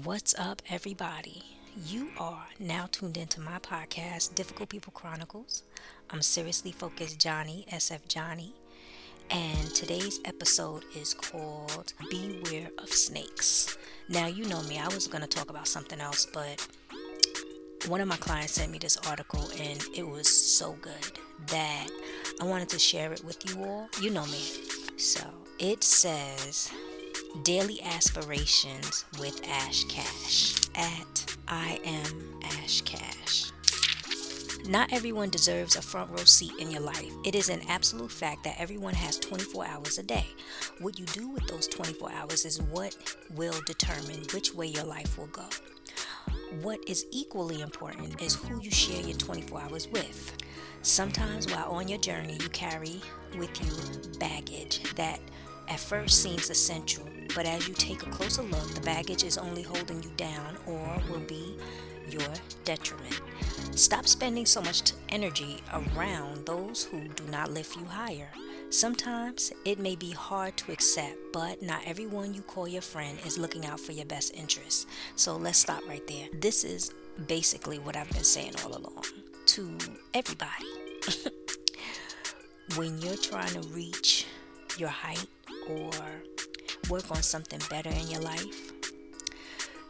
What's up, everybody? You are now tuned into my podcast, Difficult People Chronicles. I'm Seriously Focused Johnnie, Johnnie, and today's episode is called Beware of Snakes. Now, you know me, I was going to talk about something else, but one of my clients sent me this article and it was so good that I wanted to share it with you all. You know me. So it says, Daily Aspirations with Ash Cash at I am Ash Cash. Not everyone deserves a front row seat in your life. It is an absolute fact that everyone has 24 hours a day. What you do with those 24 hours is what will determine which way your life will go. What is equally important is who you share your 24 hours with. Sometimes while on your journey, you carry with you baggage that at first seems essential, but as you take a closer look, the baggage is only holding you down or will be your detriment. Stop spending so much energy around those who do not lift you higher. Sometimes it may be hard to accept, but not everyone you call your friend is looking out for your best interests. So let's stop right there. This is basically what I've been saying all along to everybody. When you're trying to reach your height or work on something better in your life,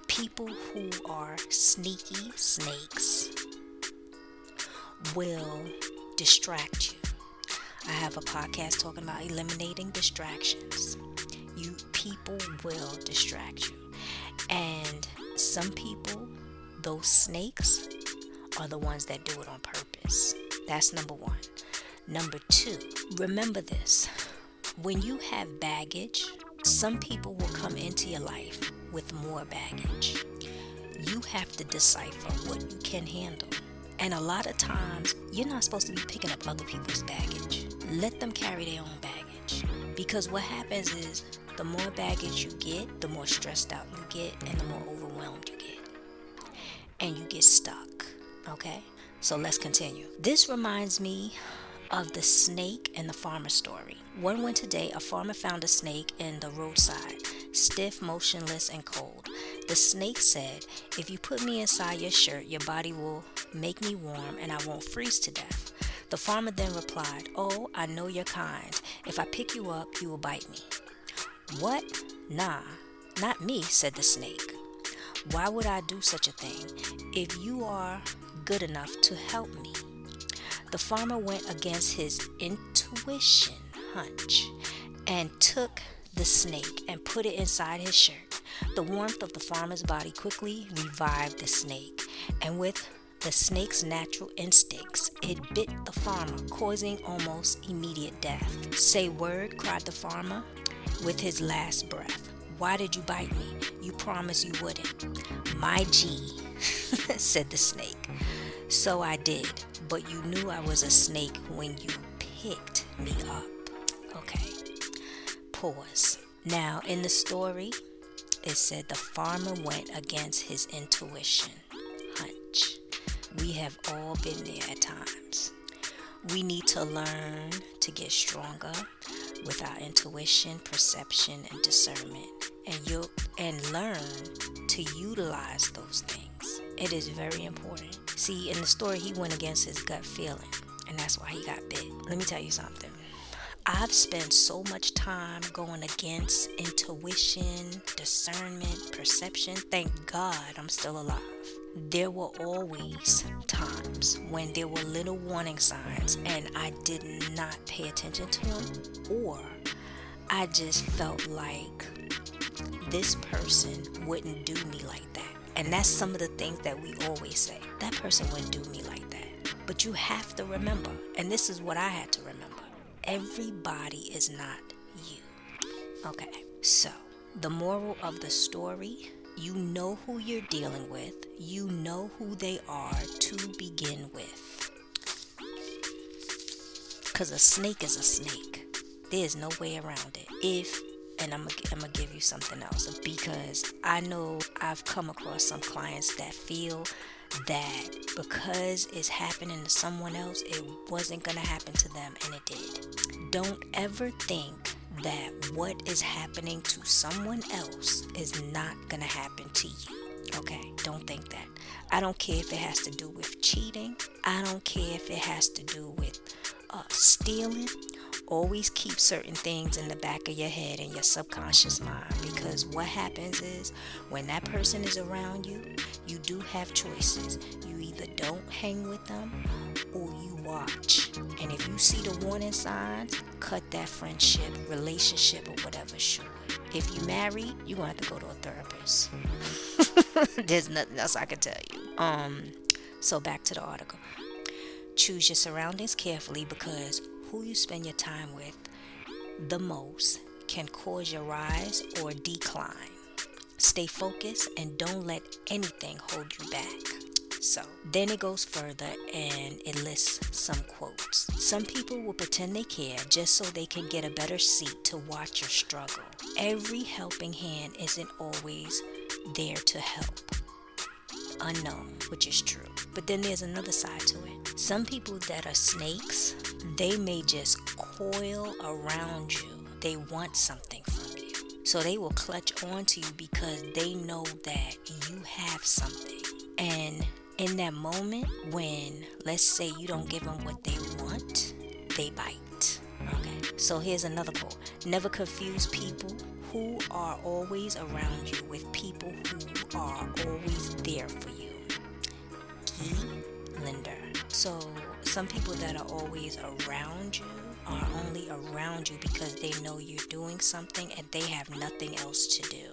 people who are sneaky snakes will distract you. I have a podcast talking about eliminating distractions. People will distract you. And some people, those snakes, are the ones that do it on purpose. That's number one. Number two, remember this. When you have baggage, some people will come into your life with more baggage. You have to decipher what you can handle. And a lot of times, you're not supposed to be picking up other people's baggage. Let them carry their own baggage. Because what happens is, the more baggage you get, the more stressed out you get, and the more overwhelmed you get. And you get stuck. Okay? So let's continue. This reminds me of the snake and the farmer story. One winter day, a farmer found a snake in the roadside, stiff, motionless, and cold. The snake said, "If you put me inside your shirt, your body will make me warm and I won't freeze to death." The farmer then replied, "Oh, I know you're kind. If I pick you up, you will bite me." "What? Nah, not me," said the snake. "Why would I do such a thing if you are good enough to help me?" The farmer went against his intuition hunch and took the snake and put it inside his shirt. The warmth of the farmer's body quickly revived the snake, and with the snake's natural instincts, it bit the farmer, causing almost immediate death. "Say word," cried the farmer with his last breath. "Why did you bite me? You promised you wouldn't." "My G," said the snake. "So I did, but you knew I was a snake when you picked me up." Okay, pause. Now, in the story, it said the farmer went against his intuition hunch. We have all been there at times. We need to learn to get stronger with our intuition, perception, and discernment, and learn to utilize those things. It is very important. See, in the story, he went against his gut feeling, and that's why he got bit. Let me tell you something. I've spent so much time going against intuition, discernment, perception. Thank God I'm still alive. There were always times when there were little warning signs and I did not pay attention to them, or I just felt like this person wouldn't do me like that. And that's some of the things that we always say. That person wouldn't do me like that. But you have to remember, and this is what I had to remember. Everybody is not you. Okay, so the moral of the story, you know who you're dealing with. You know who they are to begin with. Because a snake is a snake. There's no way around it. And I'm gonna give you something else, because I know I've come across some clients that feel that because it's happening to someone else, it wasn't gonna happen to them, and it did. Don't ever think that what is happening to someone else is not gonna happen to you. Okay, don't think that. I don't care if it has to do with cheating. I don't care if it has to do with stealing. Always keep certain things in the back of your head and your subconscious mind, because what happens is when that person is around you, you do have choices. You either don't hang with them or you watch. And if you see the warning signs, cut that friendship, relationship, or whatever short. If you married, you're gonna have to go to a therapist. There's nothing else I can tell you. So back to the article. Choose your surroundings carefully, because who you spend your time with the most can cause your rise or decline. Stay focused and don't let anything hold you back. So then it goes further and it lists some quotes. Some people will pretend they care just so they can get a better seat to watch your struggle. Every helping hand isn't always there to help. Unknown, which is true. But then there's another side to it. Some people that are snakes, they may just coil around you. They want something from you. So they will clutch onto you because they know that you have something. And in that moment when, let's say, you don't give them what they want, they bite. Okay. So here's another quote. Never confuse people who are always around you with people who are always there for you. Key Linder. So some people that are always around you are only around you because they know you're doing something and they have nothing else to do.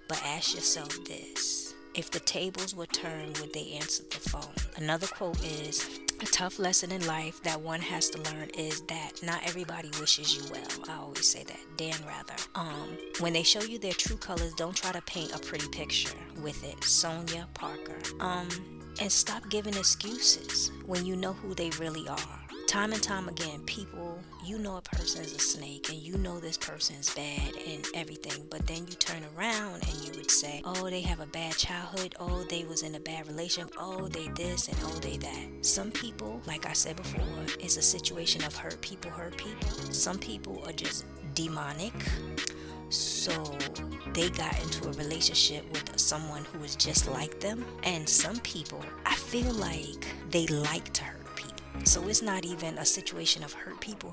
But ask yourself this: if the tables were turned, would they answer the phone? Another quote is, a tough lesson in life that one has to learn is that not everybody wishes you well. I always say that. Dan Rather. When they show you their true colors, don't try to paint a pretty picture with it. Sonia Parker. And stop giving excuses when you know who they really are. Time and time again, people, you know a person is a snake and you know this person is bad and everything, but then you turn around and you would say, oh, they have a bad childhood, oh, they was in a bad relationship, oh, they this and oh, they that. Some people, like I said before, it's a situation of hurt people. Some people are just demonic. So they got into a relationship with someone who is just like them. And some people, I feel like they like to hurt people. So it's not even a situation of hurt people.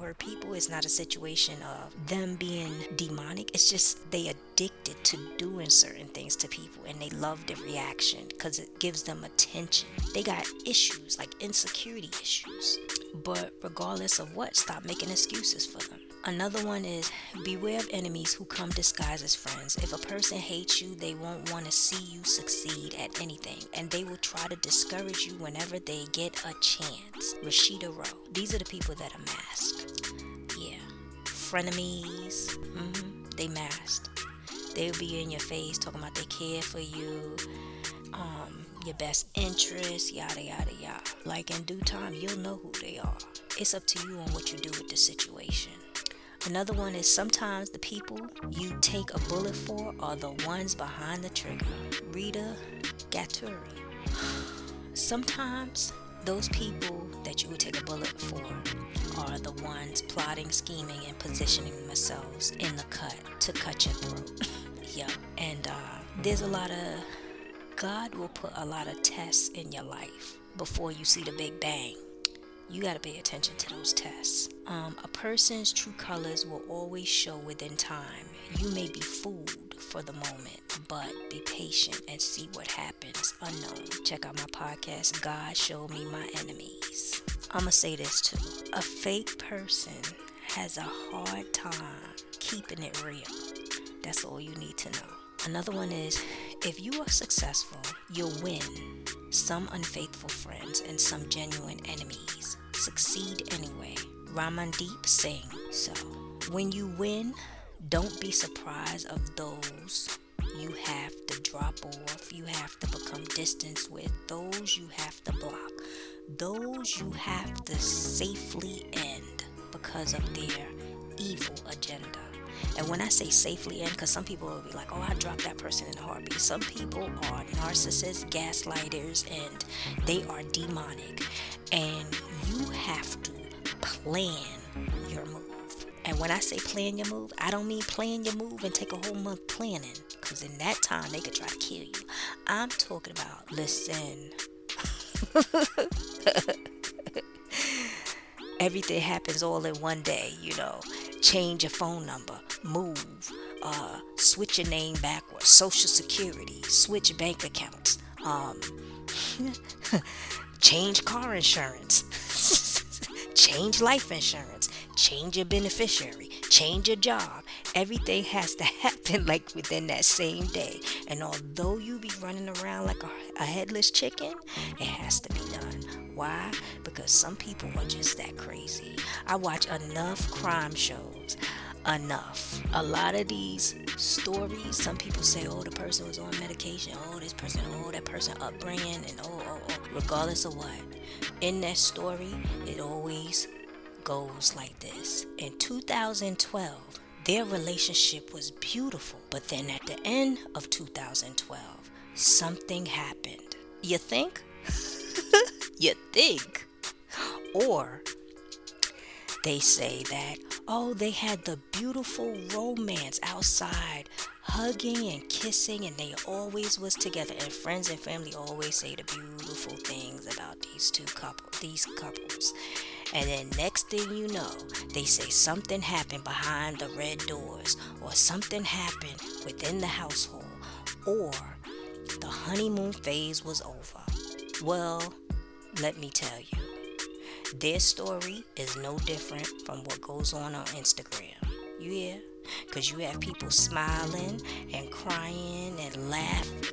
It's not a situation of them being demonic. It's just they addicted to doing certain things to people and they love the reaction because it gives them attention. They got issues like insecurity issues. But regardless of what, stop making excuses for them. Another one is beware of enemies who come disguised as friends. If a person hates you, they won't want to see you succeed at anything, and they will try to discourage you whenever they get a chance. Rashida Rowe. These are the people that are masked. Yeah. Frenemies. They masked. They'll be in your face talking about they care for you, your best interest, yada yada yada. Like in due time, you'll know who they are. It's up to you on what you do with the situation. Another one is sometimes the people you take a bullet for are the ones behind the trigger. Rita Gaturi. Sometimes those people that you would take a bullet for are the ones plotting, scheming, and positioning themselves in the cut to cut your throat. Yep. And there's a lot of, God will put a lot of tests in your life before you see the big bang. You got to pay attention to those tests. A person's true colors will always show within time. You may be fooled for the moment, but be patient and see what happens. Unknown. Check out my podcast, God Showed Me My Enemies. I'm going to say this too. A fake person has a hard time keeping it real. That's all you need to know. Another one is, if you are successful, you'll win some unfaithful friends and some genuine enemies. Succeed anyway. Ramandeep Singh. So, when you win, don't be surprised of those you have to drop off, you have to become distance with, those you have to block, those you have to safely end because of their evil agenda. And when I say safely end, because some people will be like, oh, I dropped that person in a heartbeat. Some people are narcissists, gaslighters, and they are demonic. And you have to plan your move. And when I say plan your move, I don't mean plan your move and take a whole month planning, because in that time they could try to kill you. I'm talking about, listen, everything happens all in one day, change your phone number, move, switch your name backwards, social security, switch bank accounts, change car insurance, change life insurance, change your beneficiary, change your job. Everything has to happen like within that same day. And although you be running around like a headless chicken, it has to be done. Why? Because some people are just that crazy. I watch enough crime shows. Enough. A lot of these stories, some people say, oh, the person was on medication, oh, this person, oh, that person upbringing, and regardless of what. In that story, it always goes like this. In 2012, their relationship was beautiful, but then at the end of 2012, something happened. You think? You think? Or they say that, oh, they had the beautiful romance outside, hugging and kissing, and they always was together. And friends and family always say the beautiful things about these couples. And then next thing you know, they say something happened behind the red doors, or something happened within the household, or the honeymoon phase was over. Well, let me tell you. Their story is no different from what goes on Instagram. You hear? Because you have people smiling and crying and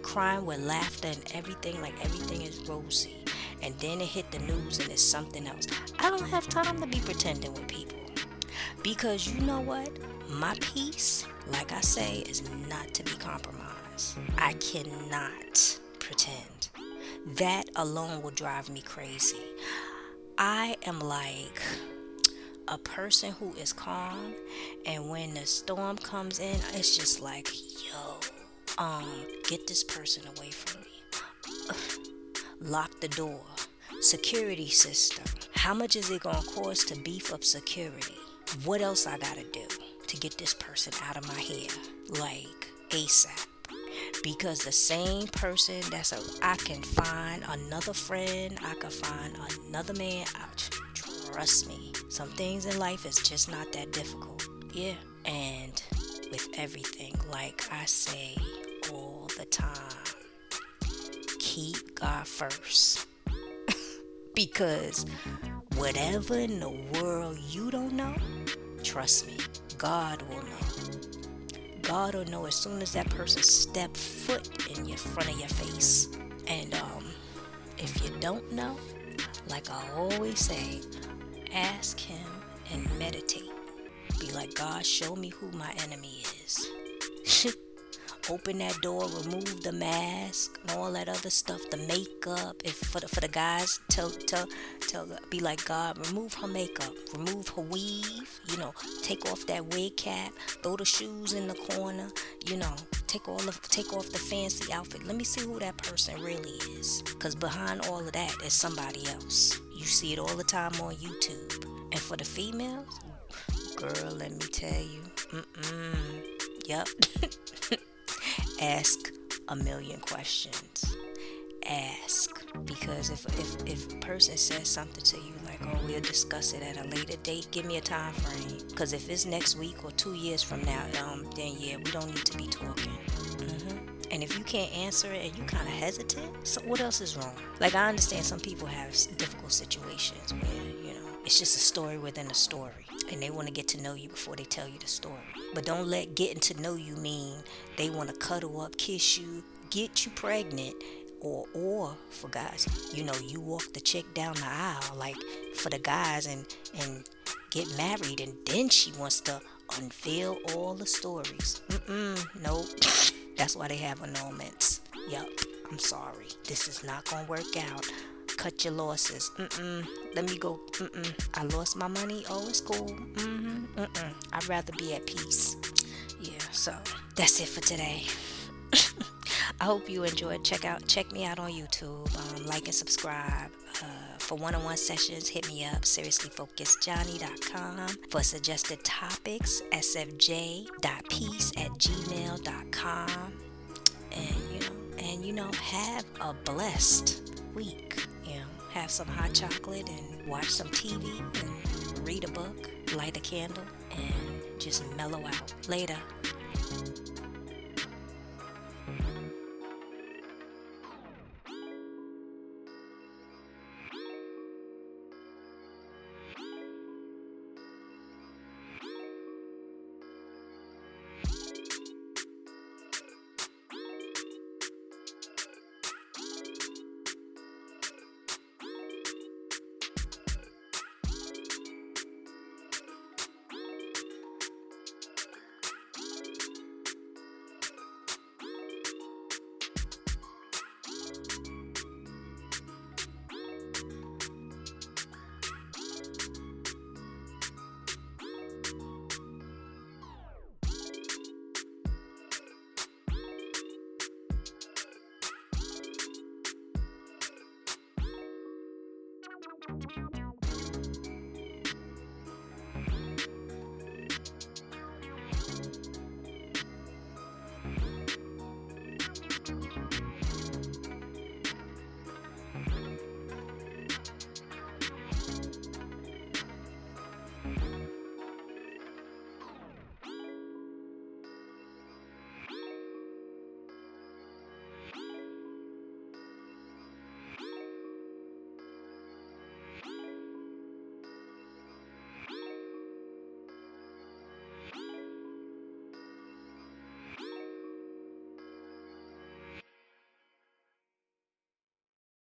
crying with laughter and everything, like everything is rosy. And then it hit the news and it's something else. I don't have time to be pretending with people. Because you know what? My peace, like I say, is not to be compromised. I cannot pretend. That alone will drive me crazy. I am like a person who is calm, and when the storm comes in, it's just like, get this person away from me. Lock the door. Security system. How much is it gonna cost to beef up security? What else I gotta do to get this person out of my hair? Like ASAP. Because the same person I can find another friend, I can find another man. Trust me, some things in life is just not that difficult. Yeah. And with everything, like I say all the time, keep God first. Because whatever in the world you don't know, trust me, God will know. God will know as soon as that person step foot in front of your face. And if you don't know, like I always say, ask him and meditate. Be like, God, show me who my enemy is. Open that door, remove the mask and all that other stuff, the makeup. If for the guys, tell be like, God, remove her makeup, remove her weave, take off that wig cap, throw the shoes in the corner, take off the fancy outfit. Let me see who that person really is, because behind all of that is somebody else. You see it all the time on YouTube. And for the females, girl, let me tell you, yep. Ask a million questions. Ask. Because if a person says something to you like, oh, we'll discuss it at a later date, give me a time frame. Because if it's next week or 2 years from now, then yeah, we don't need to be talking. And if you can't answer it and you kind of hesitant, so what else is wrong? Like, I understand some people have difficult situations where, it's just a story within a story, and they want to get to know you before they tell you the story. But don't let getting to know you mean they want to cuddle up, kiss you, get you pregnant, or for guys, you walk the chick down the aisle, like for the guys, and get married, and then she wants to unveil all the stories. Nope. That's why they have annulments. Yup. I'm sorry. This is not gonna work out. Cut your losses. Let me go. I lost my money. Oh, it's cool. I'd rather be at peace. Yeah, so that's it for today. I hope you enjoyed. Check me out on YouTube. Like and subscribe. For one-on-one sessions, hit me up, seriouslyfocusedjohnnie.com. For suggested topics, sfj.peace@gmail.com. And have a blessed week. Have some hot chocolate and watch some TV and read a book, light a candle, and just mellow out. Later.